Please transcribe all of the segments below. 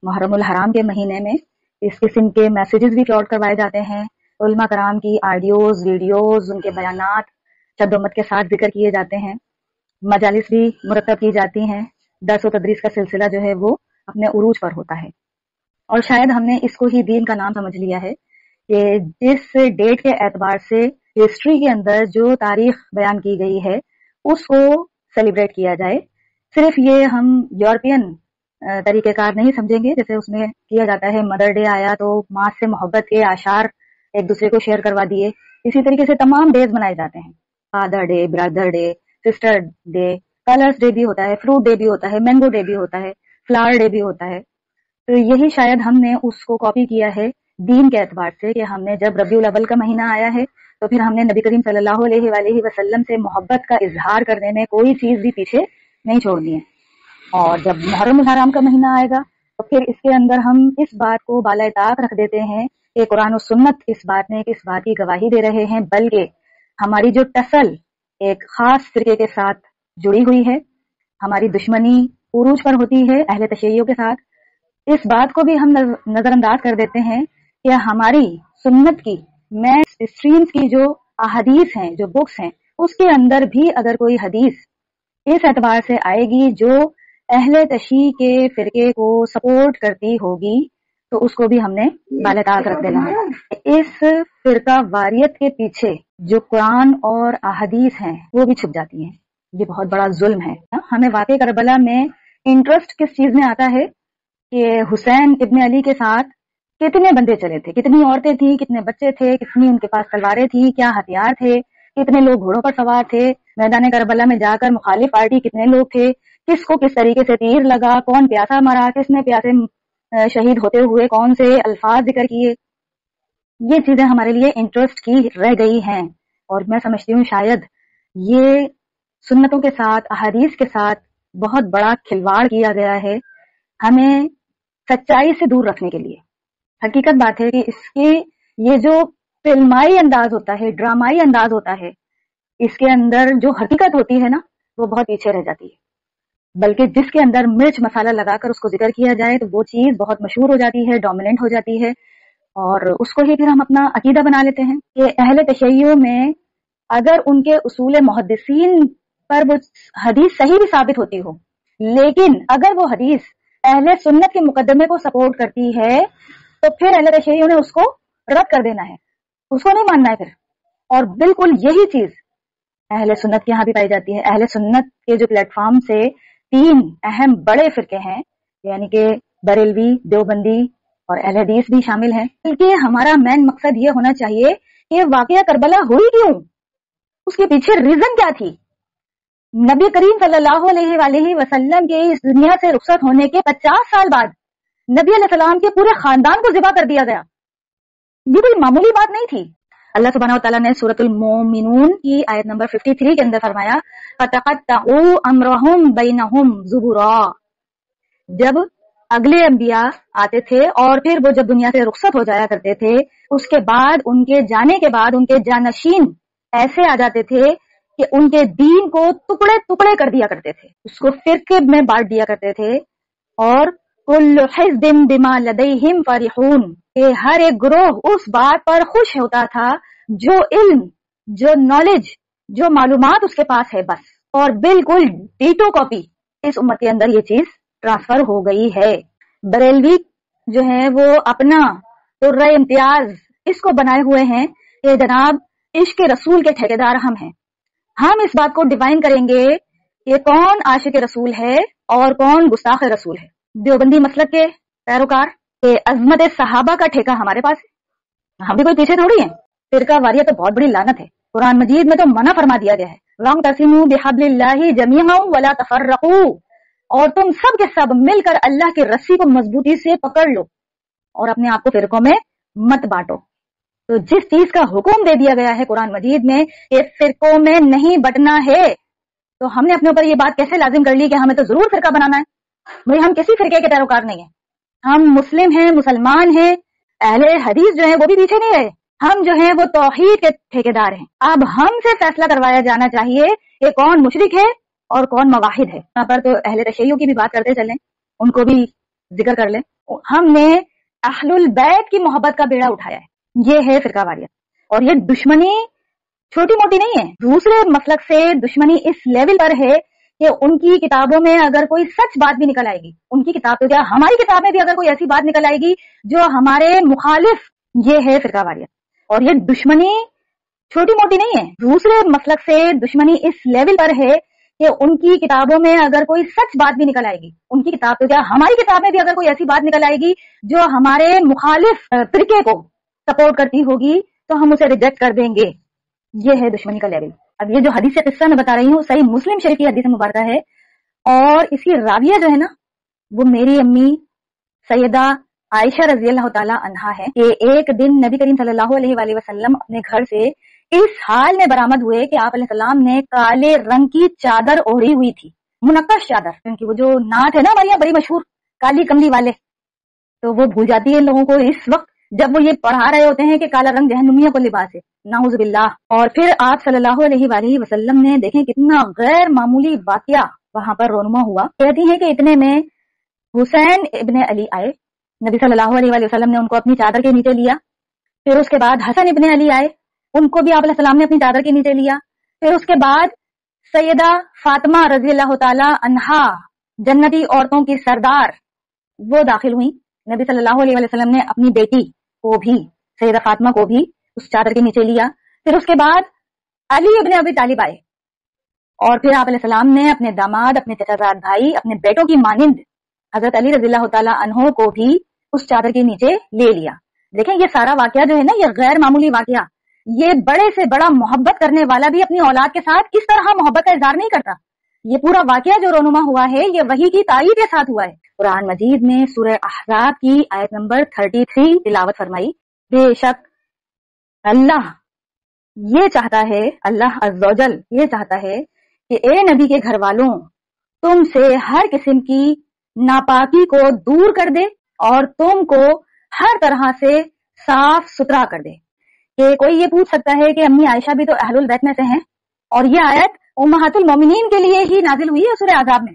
محرم الحرام کے مہینے میں اس قسم کے میسیجز بھی فراڈ کروائے جاتے ہیں. علماء کرام کی آڈیوز، ویڈیوز، ان کے بیانات شد و مت کے ساتھ ذکر کیے جاتے ہیں. مجالس بھی مرتب کی جاتی ہیں. درس و تدریس کا سلسلہ جو ہے وہ اپنے عروج پر ہوتا ہے. اور شاید ہم نے اس کو ہی دین کا نام سمجھ لیا ہے کہ جس ڈیٹ کے اعتبار سے ہسٹری کے اندر جو تاریخ بیان کی گئی ہے اس کو سیلیبریٹ کیا جائے. صرف یہ ہم یورپین طریقہ کار نہیں سمجھیں گے جیسے اس میں کیا جاتا ہے مدر ڈے آیا تو ماں سے محبت کے آثار ایک دوسرے کو شیئر کروا دیے. اسی طریقے سے تمام ڈیز منائے جاتے ہیں. Father day, brother day, sister day, colours day بھی ہوتا ہے، فروٹ ڈے بھی ہوتا ہے، مینگو ڈے بھی ہوتا ہے، فلاور ڈے بھی ہوتا ہے. تو یہی شاید ہم نے اس کو کاپی کیا ہے دین کے اعتبار سے کہ ہم نے جب ربیع الاول کا مہینہ آیا ہے تو پھر ہم نے نبی کریم صلی اللہ علیہ وآلہ وسلم سے محبت کا اظہار کرنے میں کوئی چیز بھی پیچھے نہیں چھوڑنی ہے. اور جب محرم الحرام کا مہینہ آئے گا تو پھر اس کے اندر ہم اس بات کو بالائے طاق رکھ دیتے ہیں کہ قرآن و سنت اس بات میں کس بات کی گواہی دے رہے ہیں، بلکہ ہماری جو ٹسل ایک خاص فرقے کے ساتھ جڑی ہوئی ہے، ہماری دشمنی عروج پر ہوتی ہے اہل تشیع کے ساتھ، اس بات کو بھی ہم نظر انداز کر دیتے ہیں کہ ہماری سنت کی مین اسٹریمز کی جو احادیث ہیں، جو بکس ہیں، اس کے اندر بھی اگر کوئی حدیث اس اعتبار سے آئے گی جو اہل تشیع کے فرقے کو سپورٹ کرتی ہوگی تو اس کو بھی ہم نے بالائے طاق رکھ دینا ہے. اس فرقہ واریت کے پیچھے جو قرآن اور احادیث ہیں وہ بھی چھپ جاتی ہیں. یہ بہت بڑا ظلم ہے. ہمیں واقع کربلا میں انٹرسٹ کس چیز میں آتا ہے کہ حسین ابن علی کے ساتھ کتنے بندے چلے تھے، کتنی عورتیں تھیں، کتنے بچے تھے، کتنی ان کے پاس تلواریں تھیں، کیا ہتھیار تھے، کتنے لوگ گھوڑوں پر سوار تھے، میدان کربلا میں جا کر مخالف پارٹی کتنے لوگ تھے، کس کو کس طریقے سے تیر لگا، کون پیاسا مرا، کس نے پیاسے شہید ہوتے ہوئے کون سے الفاظ ذکر کیے. یہ چیزیں ہمارے لیے انٹرسٹ کی رہ گئی ہیں اور میں سمجھتی ہوں شاید یہ سنتوں کے ساتھ، احادیث کے ساتھ بہت بڑا کھلواڑ کیا گیا ہے ہمیں سچائی سے دور رکھنے کے لیے. حقیقت بات ہے کہ اس کے یہ جو فلمائی انداز ہوتا ہے، ڈرامائی انداز ہوتا ہے، اس کے اندر جو حقیقت ہوتی ہے نا وہ بہت پیچھے رہ جاتی ہے. بلکہ جس کے اندر مرچ مسالہ لگا کر اس کو ذکر کیا جائے تو وہ چیز بہت مشہور ہو جاتی ہے، ڈومیننٹ ہو جاتی ہے اور اس کو ہی پھر ہم اپنا عقیدہ بنا لیتے ہیں. کہ اہل تشیع میں اگر ان کے اصول محدثین پر وہ حدیث صحیح بھی ثابت ہوتی ہو، لیکن اگر وہ حدیث اہل سنت کے مقدمے کو سپورٹ کرتی ہے تو پھر اہل تشیع نے اس کو رد کر دینا ہے، اس کو نہیں ماننا ہے پھر. اور بالکل یہی چیز اہل سنت کے یہاں بھی پائی جاتی ہے. اہل سنت کے جو پلیٹ فارم سے 3 اہم بڑے فرقے ہیں یعنی کہ بریلوی، دیوبندی اور اہل حدیث بھی شامل ہیں. بلکہ ہمارا مین مقصد یہ ہونا چاہیے کہ واقعہ کربلا ہوئی کیوں، اس کے پیچھے ریزن کیا تھی. نبی کریم صلی اللہ علیہ وآلہ وسلم کے اس دنیا سے رخصت ہونے کے 50 سال بعد نبی علیہ السلام کے پورے خاندان کو ذبح کر دیا گیا. یہ کوئی معمولی بات نہیں تھی. اللہ سبحانہ وتعالیٰ نے سورۃ المومنون کی آیت نمبر 53 کے اندر فرمایا فَتَقَطَّعُوا أَمْرَهُمْ بَيْنَهُمْ زُبُرًا. جب اگلے انبیاء آتے تھے اور پھر وہ جب دنیا سے رخصت ہو جایا کرتے تھے، اس کے بعد ان کے جانے کے بعد ان کے جانشین ایسے آ جاتے تھے کہ ان کے دین کو ٹکڑے ٹکڑے کر دیا کرتے تھے، اس کو فرقے میں بانٹ دیا کرتے تھے. اور كُلُّ حِزْبٍ بِمَا لَدَيْهِمْ فَرِحُونَ کہ ہر ایک گروہ اس بات پر خوش ہوتا تھا جو علم، جو نالج، جو معلومات اس کے پاس ہے بس. اور بالکل ڈیٹو کاپی اس امت کے اندر یہ چیز ٹرانسفر ہو گئی ہے. بریلوی جو ہیں وہ اپنا درہ امتیاز اس کو بنائے ہوئے ہیں کہ جناب عشق رسول کے ٹھیکیدار ہم ہیں. ہم اس بات کو ڈیفائن کریں گے کہ کون عاشق رسول ہے اور کون گستاخ رسول ہے. دیوبندی مسلک کے پیروکار کہ عظمت صحابہ کا ٹھیکہ ہمارے پاس ہے، ہم بھی کوئی پیچھے تھوڑی ہیں. فرقہ واریت تو بہت بڑی لعنت ہے. قرآن مجید میں تو منع فرما دیا گیا ہے وَاعْتَصِمُوا بِحَبْلِ اللَّهِ جَمِيعًا وَلَا تَفَرَّقُوا اور تم سب کے سب مل کر اللہ کی رسی کو مضبوطی سے پکڑ لو اور اپنے آپ کو فرقوں میں مت بانٹو. تو جس چیز کا حکم دے دیا گیا ہے قرآن مجید میں کہ فرقوں میں نہیں بٹنا ہے تو ہم نے اپنے اوپر یہ بات کیسے لازم کر لی کہ ہمیں تو ضرور فرقہ بنانا ہے. بھئی ہم کسی فرقے کے پیروکار نہیں ہیں، ہم مسلم ہیں، مسلمان ہیں. اہل حدیث جو ہیں وہ بھی پیچھے نہیں رہے، ہم جو ہیں وہ توحید کے ٹھیکیدار ہیں. اب ہم سے فیصلہ کروایا جانا چاہیے کہ کون مشرک ہے اور کون موحد ہے. یہاں پر تو اہل تشیع کی بھی بات کرتے چلیں، ان کو بھی ذکر کر لیں. ہم نے اہل بیت کی محبت کا بیڑا اٹھایا ہے. یہ ہے فرقہ واریت. اور یہ دشمنی چھوٹی موٹی نہیں ہے. دوسرے مسلک سے دشمنی اس لیول پر ہے کہ ان کی کتابوں میں اگر کوئی سچ بات بھی نکل آئے گی، ان کی کتاب تو کیا ہماری کتاب میں بھی اگر کوئی ایسی بات نکل آئے گی جو ہمارے مخالف، یہ ہے فرقہ واریت. اور یہ دشمنی چھوٹی موٹی نہیں ہے. دوسرے مسلک سے دشمنی اس لیول پر ہے کہ ان کی کتابوں میں اگر کوئی سچ بات بھی نکل آئے گی، ان کی کتاب تو کیا ہماری کتاب میں بھی اگر کوئی ایسی بات نکل آئے گی جو ہمارے مخالف فرقے کو سپورٹ کرتی ہوگی تو ہم اسے ریجیکٹ کر دیں گے. یہ ہے دشمنی کا لیول. اب یہ جو حدیث قصہ میں بتا رہی ہوں صحیح مسلم شریف کی حدیث مبارکہ ہے، اور اس کی راویہ جو ہے نا وہ میری امی سیدہ عائشہ رضی اللہ تعالی عنہا ہے کہ ایک دن نبی کریم صلی اللہ علیہ وآلہ وسلم اپنے گھر سے اس حال میں برآمد ہوئے کہ آپ علیہ السلام نے کالے رنگ کی چادر اوڑھی ہوئی تھی، منقش چادر، کیونکہ وہ جو نعت ہے نا ہمارے یہاں بڑی مشہور کالی کملی والے، تو وہ بھول جاتی ہے ان لوگوں کو اس وقت جب وہ یہ پڑھا رہے ہوتے ہیں کہ کالا رنگ جہنمیوں کو لباس ہے، نعوذ باللہ. اور پھر آپ صلی اللہ علیہ وآلہ وسلم نے دیکھیں کتنا غیر معمولی واقعہ وہاں پر رونما ہوا. کہتی ہیں کہ اتنے میں حسین ابن علی آئے. نبی صلی اللہ علیہ وآلہ وسلم نے ان کو اپنی چادر کے نیچے لیا. پھر اس کے بعد حسن ابن علی آئے، ان کو بھی آپ علیہ السلام نے اپنی چادر کے نیچے لیا. پھر اس کے بعد سیدہ فاطمہ رضی اللہ تعالی عنہا جنتی عورتوں کی سردار وہ داخل ہوئی. نبی صلی اللہ علیہ وسلم نے اپنی بیٹی کو بھی، سیدہ فاطمہ کو بھی اس چادر کے نیچے لیا. پھر اس کے بعد علی ابن ابی طالب آئے، اور پھر آپ علیہ السلام نے اپنے داماد، اپنے چچا زاد بھائی، اپنے بیٹوں کی مانند حضرت علی رضی اللہ تعالی عنہ کو بھی اس چادر کے نیچے لے لیا. دیکھیں یہ سارا واقعہ جو ہے نا یہ غیر معمولی واقعہ، یہ بڑے سے بڑا محبت کرنے والا بھی اپنی اولاد کے ساتھ اس طرح محبت کا اظہار نہیں کرتا. یہ پورا واقعہ جو رونما ہوا ہے یہ وحی کی تائید کے ساتھ ہوا ہے. قرآن مجید میں سورہ احزاب کی آیت نمبر 33 تلاوت فرمائی، بے شک اللہ یہ چاہتا ہے، اللہ عز و جل یہ چاہتا ہے کہ اے نبی کے گھر والوں تم سے ہر قسم کی ناپاکی کو دور کر دے اور تم کو ہر طرح سے صاف ستھرا کر دے. کہ کوئی یہ پوچھ سکتا ہے کہ امی عائشہ بھی تو اہل البیت میں سے ہیں، اور یہ آیت امہات المومنین کے لیے ہی نازل ہوئی ہے سورہ احزاب میں.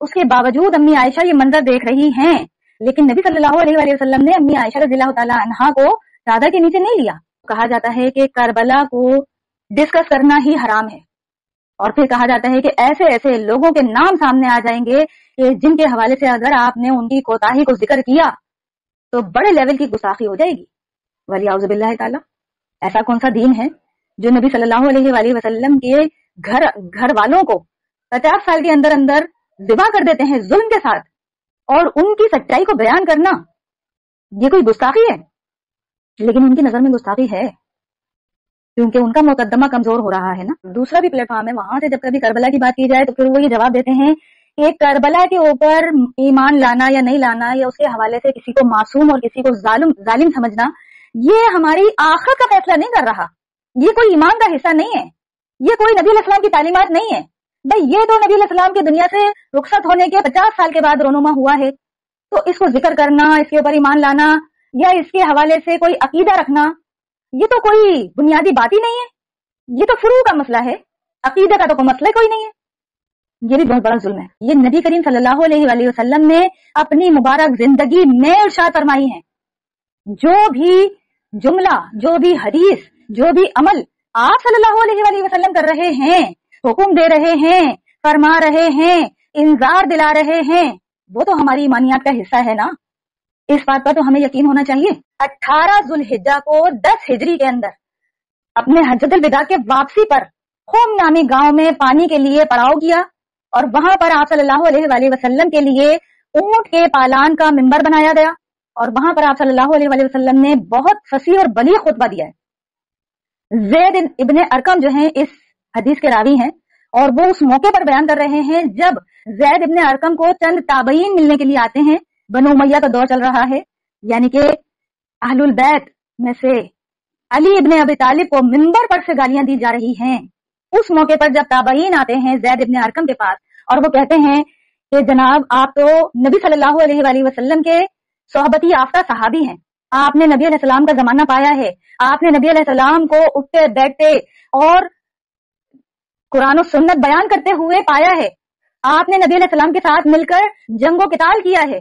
اس کے باوجود امی عائشہ یہ منظر دیکھ رہی ہیں، لیکن نبی صلی اللہ علیہ وآلہ وسلم نے امی عائشہ رضی اللہ تعالی عنہا کو چادر کے نیچے نہیں لیا. کہا جاتا ہے کہ کربلا کو ڈسکس کرنا ہی حرام ہے، اور پھر کہا جاتا ہے کہ ایسے ایسے لوگوں کے نام سامنے آ جائیں گے کہ جن کے حوالے سے اگر آپ نے ان کی کوتاہی کو ذکر کیا تو بڑے لیول کی گستاخی ہو جائے گی. ولیعوذ باللہ تعالی. ایسا کون سا دین ہے جو نبی صلی اللہ علیہ وآلہ وسلم کے گھر والوں کو 50 سال کے اندر اندر ذبح کر دیتے ہیں ظلم کے ساتھ، اور ان کی سچائی کو بیان کرنا یہ کوئی گستاخی ہے؟ لیکن ان کی نظر میں گستاخی ہے کیونکہ ان کا مقدمہ کمزور ہو رہا ہے نا. دوسرا بھی پلیٹ فارم ہے، وہاں سے جب کبھی کربلا کی بات کی جائے تو پھر وہ یہ جواب دیتے ہیں کہ کربلا کے اوپر ایمان لانا یا نہیں لانا یا اس کے حوالے سے کسی کو معصوم اور کسی کو ظالم سمجھنا یہ ہماری آخرت کا فیصلہ نہیں کر رہا، یہ کوئی ایمان کا حصہ نہیں ہے، یہ کوئی نبی علیہ السلام کی تعلیمات نہیں ہے. بھائی یہ تو نبی علیہ السلام کی دنیا سے رخصت ہونے کے 50 سال کے بعد رونما ہوا ہے، تو اس کو ذکر کرنا، اس کے اوپر ایمان لانا یا اس کے حوالے سے کوئی عقیدہ رکھنا یہ تو کوئی بنیادی بات ہی نہیں ہے، یہ تو فروع کا مسئلہ ہے، عقیدہ کا تو کوئی مسئلہ کوئی نہیں ہے. یہ بھی بہت بڑا ظلم ہے. یہ نبی کریم صلی اللہ علیہ وآلہ وسلم نے اپنی مبارک زندگی میں ارشاد فرمائی ہیں. جو بھی جملہ، جو بھی حدیث، جو بھی عمل آپ صلی اللہ علیہ وآلہ وسلم کر رہے ہیں، حکم دے رہے ہیں، فرما رہے ہیں، انذار دلا رہے ہیں، وہ تو ہماری ایمانیات کا حصہ ہے نا. اس بات پر تو ہمیں یقین ہونا چاہیے. 18 ذوالحجہ کو 10 ہجری کے اندر اپنے حجۃ الوداع کے واپسی پر خوم نامی گاؤں میں پانی کے لیے پڑاؤ کیا، اور وہاں پر آپ صلی اللہ علیہ وآلہ وسلم کے لیے اونٹ کے پالان کا منبر بنایا گیا، اور وہاں پر آپ صلی اللہ علیہ وآلہ وسلم نے بہت فصیح اور بلیغ خطبہ دیا ہے. زید ابن ارقم جو ہیں اس حدیث کے راوی ہیں، اور وہ اس موقع پر بیان کر رہے ہیں جب زید ابن ارقم کو چند تابعین ملنے کے لیے آتے ہیں. بنو امیہ کا دور چل رہا ہے، یعنی کہ اہل البیت میں سے علی ابن ابی طالب کو منبر پر سے گالیاں دی جا رہی ہیں. اس موقع پر جب تابعین آتے ہیں زید ابن ارقم کے پاس اور وہ کہتے ہیں کہ جناب آپ تو نبی صلی اللہ علیہ وآلہ وسلم کے صحبتی یافتہ صحابی ہیں، آپ نے نبی علیہ السلام کا زمانہ پایا ہے، آپ نے نبی علیہ السلام کو اٹھتے بیٹھتے اور قرآن و سنت بیان کرتے ہوئے پایا ہے، آپ نے نبی علیہ السلام کے ساتھ مل کر جنگ و قتال کیا ہے،